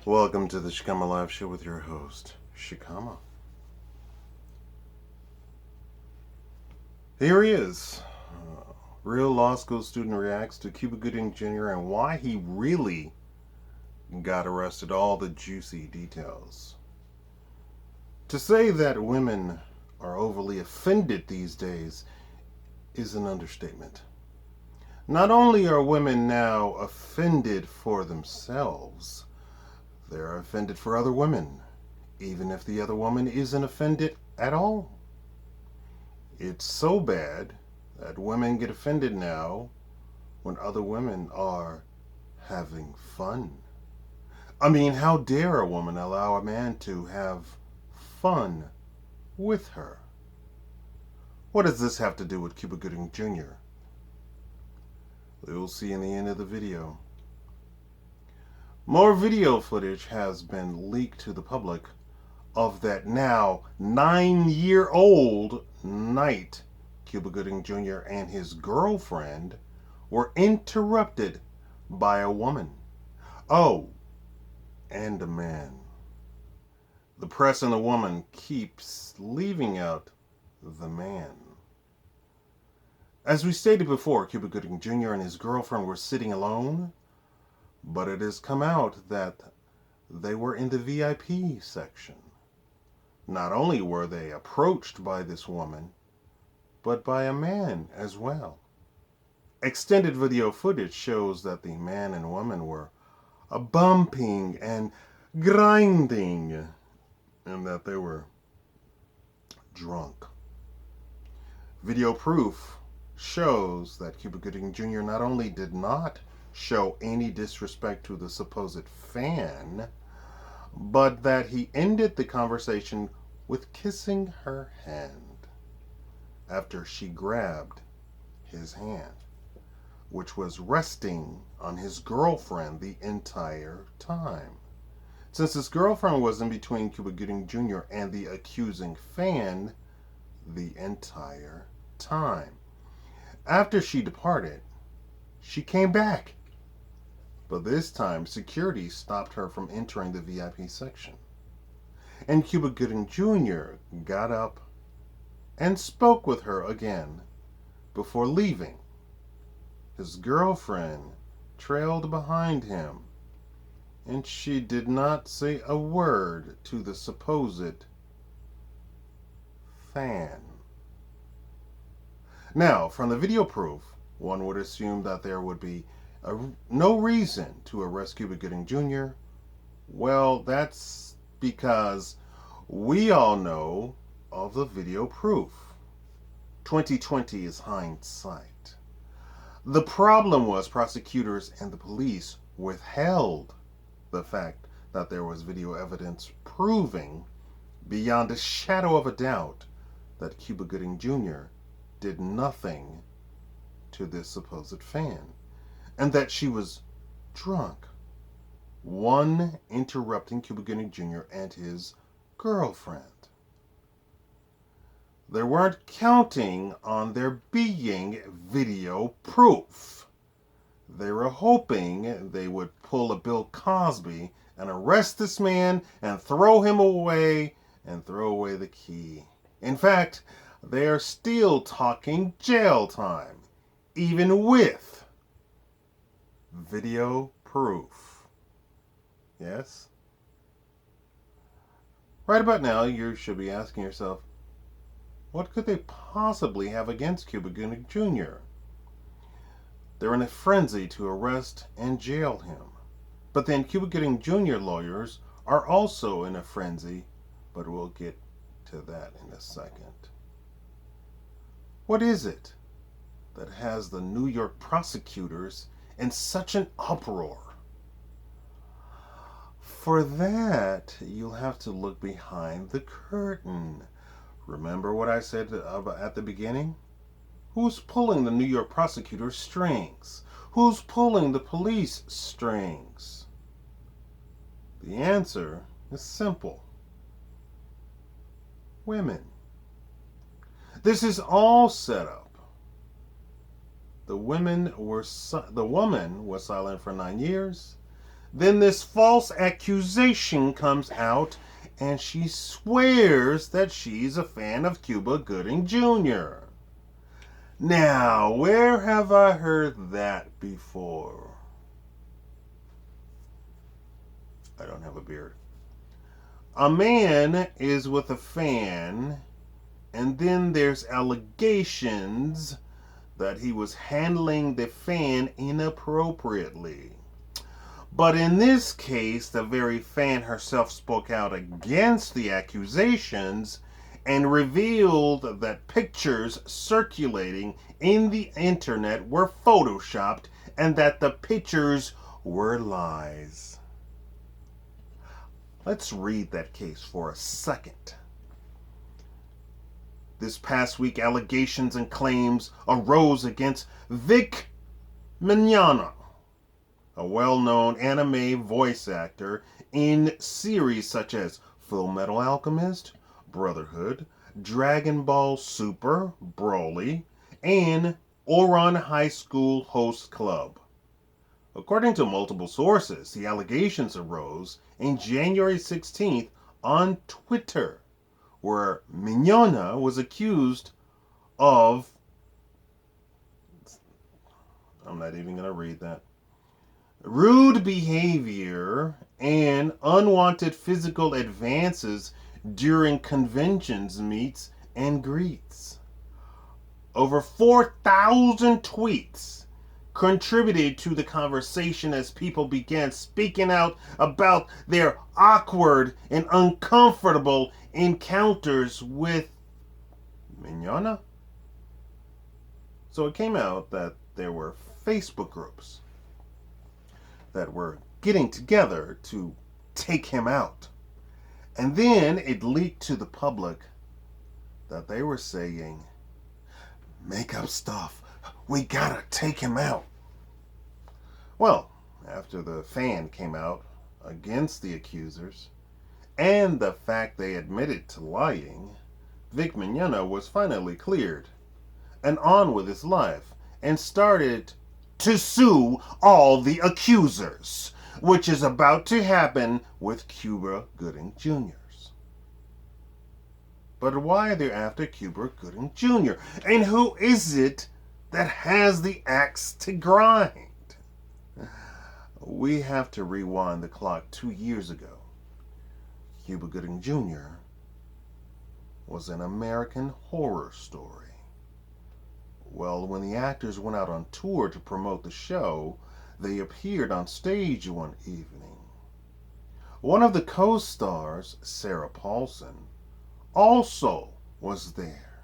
Welcome to the Shakaama Live Show with your host, Shakaama. Here he is. Real law school student reacts to Cuba Gooding Jr. and why he really got arrested. All the juicy details. To say that women are overly offended these days is an understatement. Not only are women now offended for themselves, they're offended for other women, even if the other woman isn't offended at all. It's so bad that women get offended now when other women are having fun. I mean, how dare a woman allow a man to have fun with her? What does this have to do with Cuba Gooding Jr.? We'll see in the end of the video. More video footage has been leaked to the public of that now 9-year-old night Cuba Gooding Jr. and his girlfriend were interrupted by a woman. Oh, and a man. The press and the woman keeps leaving out the man. As we stated before, Cuba Gooding Jr. and his girlfriend were sitting alone, but it has come out that they were in the VIP section. Not only were they approached by this woman, but by a man as well. Extended video footage shows that the man and woman were bumping and grinding, and that they were drunk. Video proof shows that Cuba Gooding Jr. not only did not show any disrespect to the supposed fan, but that he ended the conversation with kissing her hand after she grabbed his hand, which was resting on his girlfriend the entire time. Since his girlfriend was in between Cuba Gooding Jr. and the accusing fan the entire time. After she departed, she came back. But this time, security stopped her from entering the VIP section. And Cuba Gooding Jr. got up and spoke with her again before leaving. His girlfriend trailed behind him, and she did not say a word to the supposed fan. Now, from the video proof, one would assume that there would be no reason to arrest Cuba Gooding Jr. Well, that's because we all know of the video proof. 2020 is hindsight. The problem was prosecutors and the police withheld the fact that there was video evidence proving beyond a shadow of a doubt that Cuba Gooding Jr. did nothing to this supposed fan, and that she was drunk. One interrupting Cuba Gooding Jr. and his girlfriend. They weren't counting on there being video proof. They were hoping they would pull a Bill Cosby and arrest this man and throw him away and throw away the key. In fact, they are still talking jail time, even with video proof. Yes? Right about now, you should be asking yourself, what could they possibly have against Cuba Gooding Jr.? They're in a frenzy to arrest and jail him. But then Cuba Gooding Jr. lawyers are also in a frenzy, but we'll get to that in a second. What is it that has the New York prosecutors in such an uproar? For that, you'll have to look behind the curtain. Remember what I said at the beginning? Who's pulling the New York prosecutors' strings? Who's pulling the police strings? The answer is simple. Women. This is all set up. The woman was silent for 9 years. Then this false accusation comes out, and she swears that she's a fan of Cuba Gooding Jr. Now, where have I heard that before? I don't have a beard. A man is with a fan, and then there's allegations that he was handling the fan inappropriately. But in this case, the very fan herself spoke out against the accusations and revealed that pictures circulating in the internet were photoshopped and that the pictures were lies. Let's read that case for a second. This past week, allegations and claims arose against Vic Mignogna, a well-known anime voice actor in series such as Full Metal Alchemist, Brotherhood, Dragon Ball Super, Broly, and Ouran High School Host Club. According to multiple sources, the allegations arose on January 16th on Twitter, where Mignogna was accused of, I'm not even going to read that, rude behavior and unwanted physical advances during conventions, meets, and greets. Over 4,000 tweets contributed to the conversation as people began speaking out about their awkward and uncomfortable encounters with Mignogna. So it came out that there were Facebook groups that were getting together to take him out. And then it leaked to the public that they were saying, make up stuff, we gotta take him out. Well, after the fan came out against the accusers and the fact they admitted to lying, Vic Mignogna was finally cleared and on with his life and started to sue all the accusers, which is about to happen with Cuba Gooding Jr.'s. But why are they after Cuba Gooding Jr.? And who is it that has the axe to grind? We have to rewind the clock 2 years ago. Cuba Gooding Jr. was an American Horror Story. Well, when the actors went out on tour to promote the show, they appeared on stage one evening. One of the co-stars, Sarah Paulson, also was there.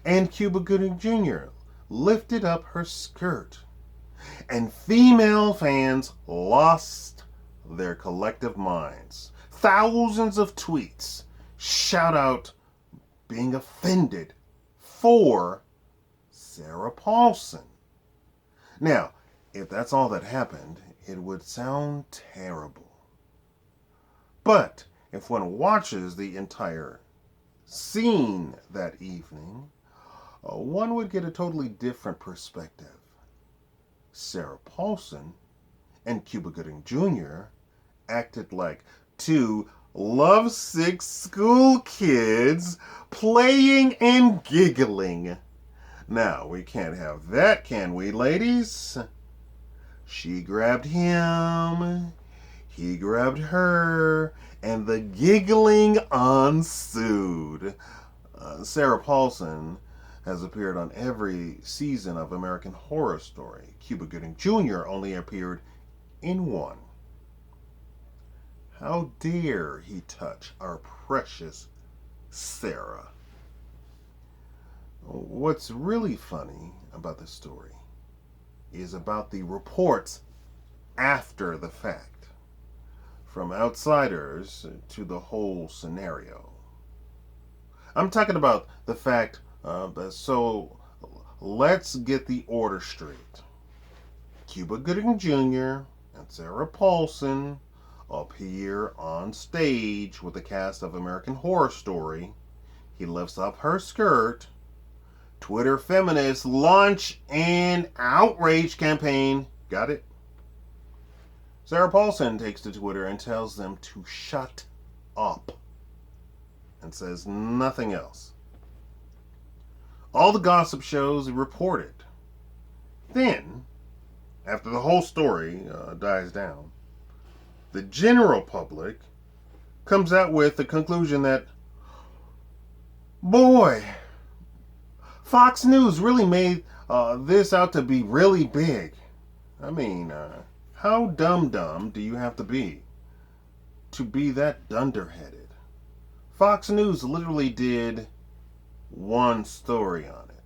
And Cuba Gooding Jr. lifted up her skirt. And female fans lost their collective minds. Thousands of tweets shout out being offended for Sarah Paulson. Now, if that's all that happened, it would sound terrible. But if one watches the entire scene that evening, one would get a totally different perspective. Sarah Paulson and Cuba Gooding Jr. acted like two lovesick school kids playing and giggling. Now, we can't have that, can we, ladies? She grabbed him, he grabbed her, and the giggling ensued. Sarah Paulson has appeared on every season of American Horror Story. Cuba Gooding Jr. only appeared in one. How dare he touch our precious Sarah? What's really funny about this story is about the reports after the fact, from outsiders to the whole scenario. I'm talking about the fact, so let's get the order straight. Cuba Gooding Jr. and Sarah Paulson appear on stage with the cast of American Horror Story. He lifts up her skirt. Twitter feminists launch an outrage campaign. Got it? Sarah Paulson takes to Twitter and tells them to shut up and says nothing else. All the gossip shows report it. Then, after the whole story dies down, the general public comes out with the conclusion that, boy, Fox News really made this out to be really big. I mean, how dumb do you have to be that dunderheaded? Fox News literally did one story on it.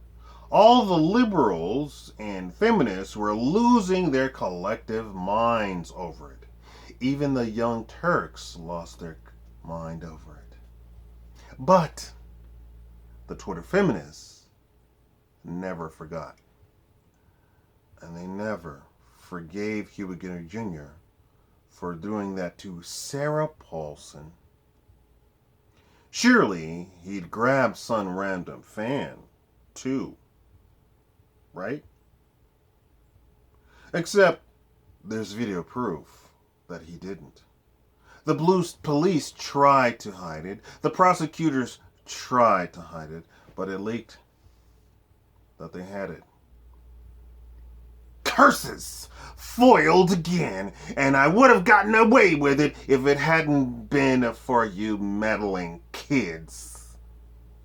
All the liberals and feminists were losing their collective minds over it. Even the Young Turks lost their mind over it. But the Twitter feminists never forgot. And they never forgave Cuba Gooding Jr. for doing that to Sarah Paulson. Surely he'd grab some random fan, too. Right? Except there's video proof that he didn't. The Blues police tried to hide it. The prosecutors tried to hide it, but it leaked that they had it. Curses! Foiled again, and I would have gotten away with it if it hadn't been for you meddling kids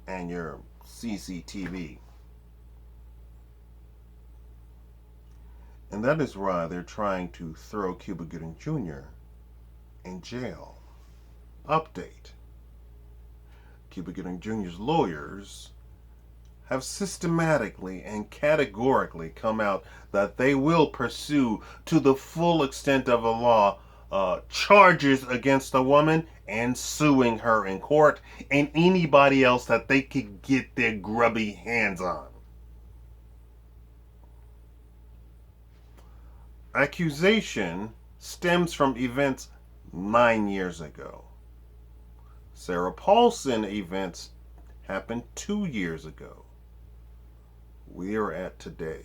and your CCTV. And that is why they're trying to throw Cuba Gooding Jr. in jail. Update. Cuba Gooding Jr.'s lawyers have systematically and categorically come out that they will pursue to the full extent of the law charges against the woman and suing her in court and anybody else that they could get their grubby hands on. Accusation stems from events 9 years ago. Sarah Paulson events happened 2 years ago. We are at today.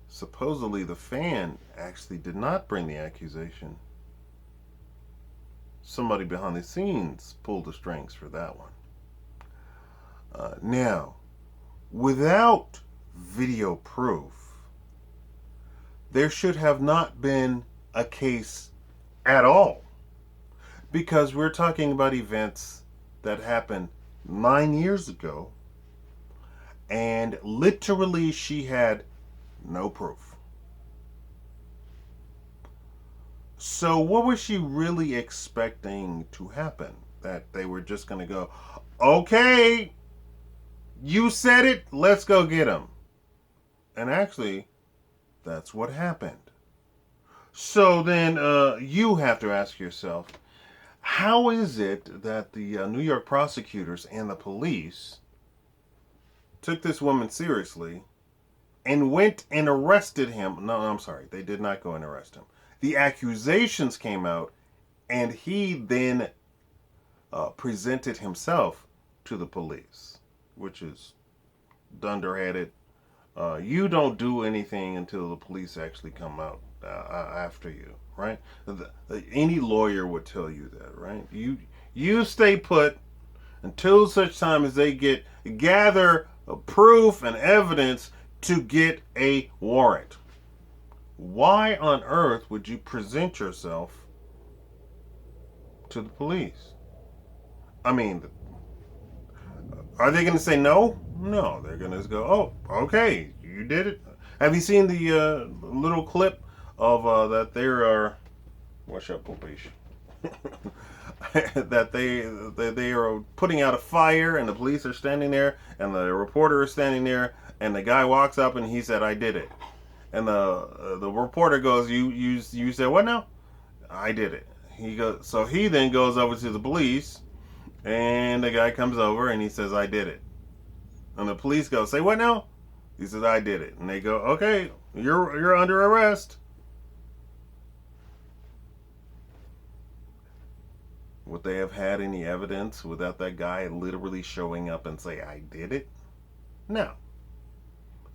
Supposedly the fan actually did not bring the accusation. Somebody behind the scenes pulled the strings for that one. Now, without video proof, there should have not been a case at all. Because we're talking about events that happened 9 years ago, and literally she had no proof. So what was she really expecting to happen? That they were just going to go, okay, you said it, let's go get him. And actually, that's what happened. So then you have to ask yourself, how is it that the New York prosecutors and the police took this woman seriously and went and arrested him? No, I'm sorry. They did not go and arrest him. The accusations came out, and he then presented himself to the police, which is dunderheaded. You don't do anything until the police actually come out after you, right? Any lawyer would tell you that, right? You stay put until such time as they gather proof and evidence to get a warrant. Why on earth would you present yourself to the police? I mean, are they going to say no? No, they're going to go, oh, okay, you did it. Have you seen the little clip of that there are, what's up, probation? that they are putting out a fire and the police are standing there and the reporter is standing there and the guy walks up and he said, I did it. And the reporter goes, you said what now? I did it. So he then goes over to the police and the guy comes over and he says, I did it. And the police go, say what now? He says, I did it. And they go, okay, you're under arrest. Would they have had any evidence without that guy literally showing up and say, I did it? No.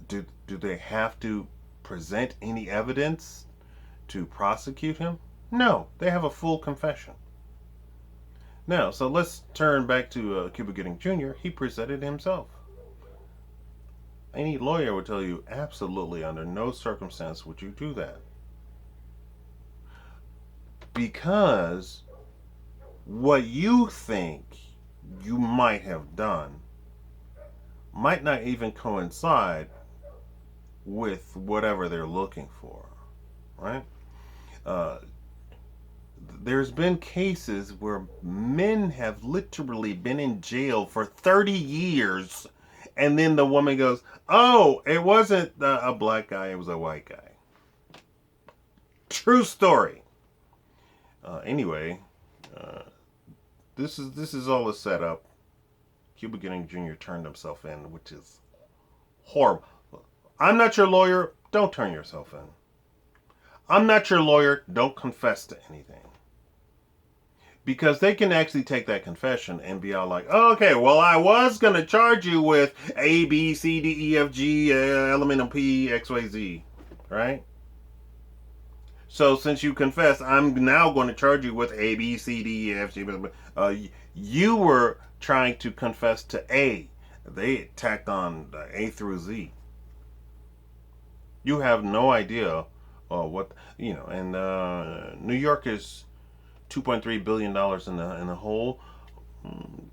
Do they have to present any evidence to prosecute him? No, they have a full confession. Now, so let's turn back to Cuba Gooding Jr. He presented himself. Any lawyer would tell you absolutely under no circumstance would you do that. Because what you think you might have done might not even coincide with whatever they're looking for, right? Uh, there's been cases where men have literally been in jail for 30 years, and then the woman goes, "Oh, it wasn't a black guy, it was a white guy." True story. Anyway, this is all a setup. Cuba Gooding Jr. turned himself in, which is horrible. I'm not your lawyer. Don't turn yourself in. I'm not your lawyer. Don't confess to anything. Because they can actually take that confession and be all like, oh, okay, well, I was going to charge you with A, B, C, D, E, F, G, element of P, X, Y, Z. Right? So since you confessed, I'm now going to charge you with A, B, C, D, E, F, G. You were trying to confess to A. They tacked on A through Z. You have no idea what, and New York is $2.3 billion in the hole.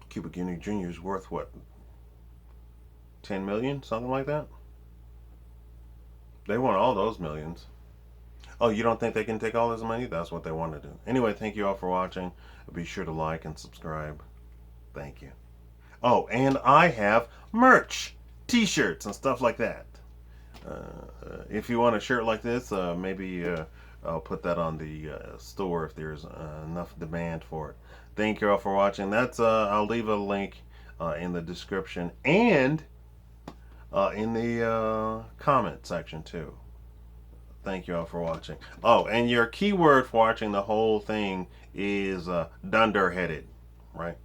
Cuba Gooding Jr. is worth what? 10 million? Something like that? They want all those millions. Oh, you don't think they can take all this money? That's what they want to do. Anyway, thank you all for watching. Be sure to like and subscribe. Thank you. Oh, and I have merch, t-shirts and stuff like that. If you want a shirt like this, maybe I'll put that on the store if there's enough demand for it. Thank you all for watching. I'll leave a link in the description and in the comment section too. Thank you all for watching. Oh, and your keyword for watching the whole thing is dunderheaded, right?